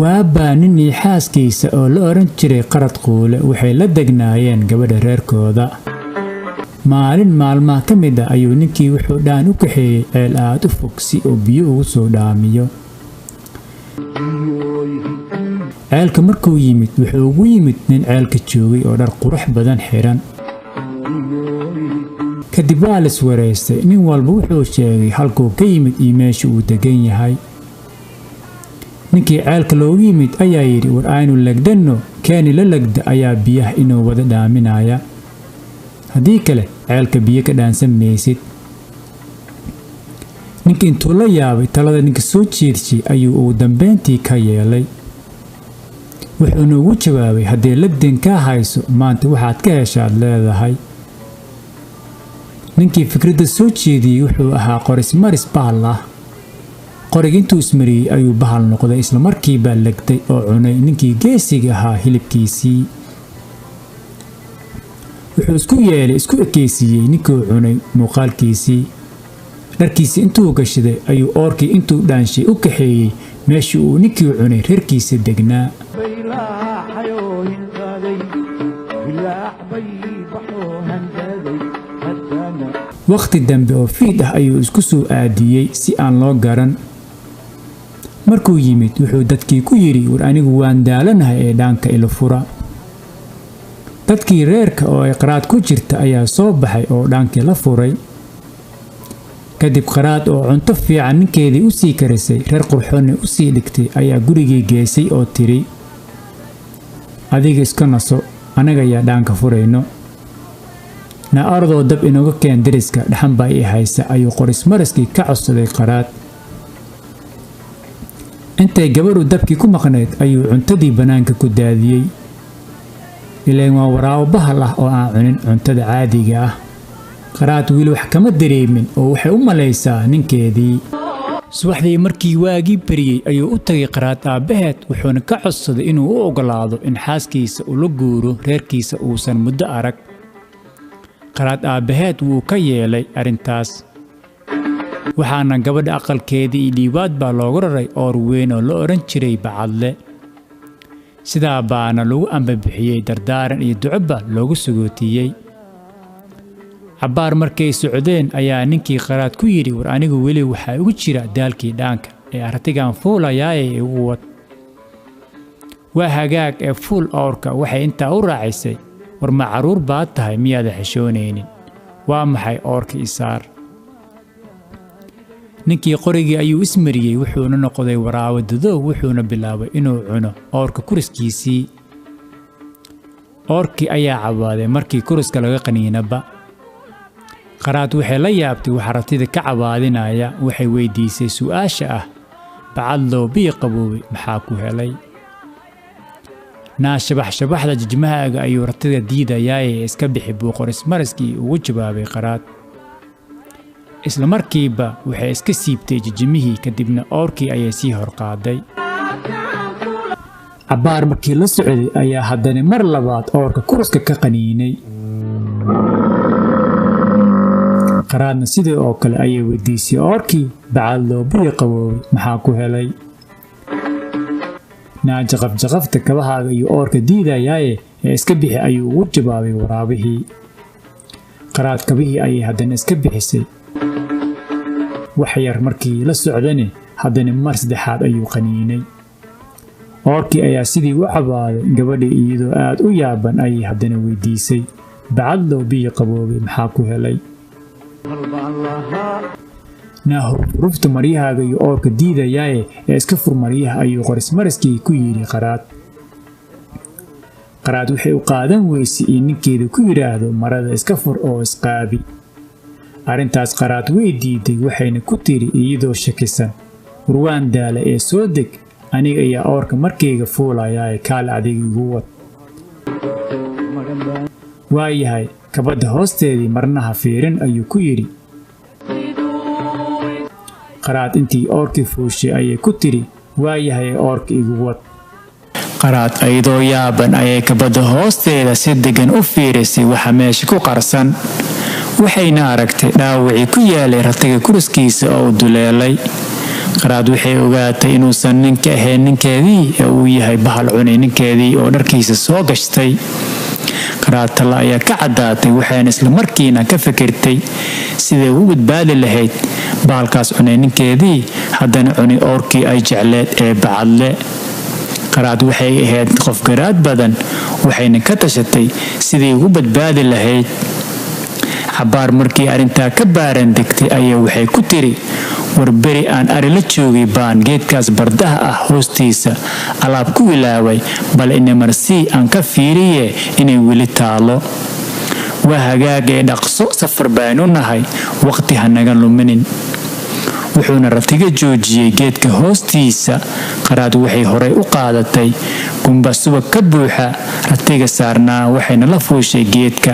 waabaa nin iyo xaaskiisa oo la oran jiray qarad quule waxay la degnaayeen gabadha reerkooda. maalin maalmaha ka mid ah ayuu ninkii wuxuu dhaan u kaxeeyey ceel aad u fog si uu biyo ugu soo dhaamiyo. ceelka markuu yimid wuxuu ugu yimid nin ceelka joogay oo dhar qurux badan xiran. kadib waa la iswareystay, nin walba wuxuu sheegay halkuu ka yimid iyo meesha uu degan yahay. ninkii ceelka loogu yimid ayaa yidhi war aynu legdanno, keeni la legda ayaa biyaha inuu wada dhaaminaya, haddii kale ceelka biyo ka dhaansan maysid. ninkii intuu la yaabay talada ninka soo jeedshay ayuu ugu dambeyntii ka yeelay. wuxuuna ugu jawaabay haddii legdan kaa hayso maanta waxaad ka heshaad leedahay. ninkii fikradda soo jeediyey wuxuu ahaa qoris maris bahal ah. qoriga intuu ismariyey ayuu bahal noqday, isla markiibaa legday oo cunay ninkii geesiga ahaa hilibkiisii. wuxuu isku ekeysiiyey ninkuu cunay muuqaalkiisii. dharkiisii intuu gashaday ayuu oorkii intuu dhaanshay u kaxeeyey meeshii uu ninkii cunay reerkiisa degnaa. waqti dambe oo fiid ah ayuu isku soo aadiyey si aan loo garan. markuu yimid wuxuu dadkii ku yidhi war anigu waan daalanahay ee dhaanka ila fura. dadkii reerka oo ay qaraad ku jirta ayaa soo baxay oo dhaankii la furay. kadib qaraad oo cunto fiican ninkeedii u sii karisay reer qurxoonni u sii dhigtay ayaa gurigii geysay oo tiri adiga iska naso, anaga ayaa dhaanka furayno. na ardoo dab inooga keen dariska dhaxan baa ii haysa ayuu qoris maraskii ka codsaday qaraad. intay gabadhu dabkii ku maqnayd ayuu cuntadii bannaanka ku daadiyey. ileen waa waraabo bahal ah oo aan cunin cuntada caadiga ah. qaraad weli wax kama dareemin oo waxay u malaysaa ninkeedii. subaxdii markii waagii bariyey ayuu u tagay qaraad aabbaheed wuxuuna ka codsaday inuu u ogolaado in xaaskiisa ula guuro reerkiisa uusan muddo arag. qaraad aabbaheed wuu ka yeelay arrintaas. waxaana gabadha aqalkeedii iyo dhiibaad baa loogu raray oor weyn oo la odhan jiray bacadle. sidaa baana lagu ambabixiyey dardaaran iyo ducoba loogu sugootiyey. cabbaar markay socdeen ayaa ninkii qaraad ku yidhi war anigu weli waxaa ugu jira daalkii dhaanka ee artigan fuulayaaye igu wad. waa hagaag ee fuul oorka waxay intaa u raacisay war ma carruur baad tahay miyaada xishoonaynin, waa maxay oorka isaar. ninkii qorigii ayuu ismariyey wuxuuna noqday waraabo dadow wuxuuna bilaabay inuu cuno oorka kuriskiisii. oorkii ayaa cabaaday markii kuriska laga qaniinaba. qaraad waxay la yaabtay wax aragtida ka cabaadinaya. waxay weydiisay su'aasha ah bacadlow biyo qaboobay maxaa ku helay. shabaxda jijmahaaga ayuu ratida diidayaaye iska bixi buu qoris maraskii ugu jawaabay qaraad. isla markiiba waxay iska siibtay jijimihii kadibna oorkii ayay sii horqaaday. cabbaar markii la socday ayaa haddana mar labaad oorka kuriska ka qaniinay. qaraadna sidoo oo kale ayay weydiisay oorkii bacadlow biyo qaboobay maxaa ku helay. jaqafta kabahaaga iyo oorka diidayaaye ee iska bixi ayuu ugu jawaabay waraabihii. qaraad kabihii ayay haddana iska bixisay. wax yar markii la socdane haddana mar saddexaad ayuu qaniinay. oorkii ayaa sidii u cabaaday. gabadhii iyadoo aad u yaaban ayay haddana weydiisay bacadlow biyo qaboobay maxaa ku helay. hurufta maryahaaga iyo oorka diidayaaye ee iska fur maryaha ayuu qoris maraskii ku yidhi qaraad. qaraad waxay u qaadan weysay in ninkeeda ku yidhaahdo marada iska fur oo isqaabi. arrintaas qaraad way diiday waxayna ku tiri iyadoo shakisan war waan daala ee soo deg, aniga ayaa oorka markayga fuulayaaye kaale adiga igu wad. waayahay kabadda hoosteedii marnaha fiirin ayuu ku yidhi. qaraad intii oorkii fuushay ayay ku tiri waayahay oorka igu wad. qaraad ayadoo yaaban ayay kabadda hoosteeda si degan u fiirisay waxa meesha ku qarsan. waxayna aragtay dhaawacii ku yaalay ratiga kuriskiisa oo duleelay. qaraad waxay ogaatay inuusan ninka ahayn ninkeedii ee uu yahay bahal cunay ninkeedii oo dharkiisa soo gashtay. qaraad talla ayaa ka caddaatay, waxayna isla markiina ka fikirtay siday ugu badbaadi lahayd bahalkaas cunay ninkeedii haddana cunay oorkii ay jecleed ee bacadle. qaraad waxay ahayd qof garaad badan, waxayna ka tashatay siday ugu badbaadi lahayd. cabaar markii arrintaa ka baaran degtay ayaa waxay ku tiri, warberi aan ari la joogay baan geedkaas bardaha ah hoostiisa alaab ku wilaaway, bal inamarsii aan ka fiiriye inay weli taalo. waa hagaagee dhaqso, safar baanu nahay, waqti hanaga luminin. wuxuuna ratiga joojiyey geedka hoostiisa. qaraad waxay horay u qaadatay gumba subag ka buuxa, ratiga saarnaa waxayna la fuushay geedka.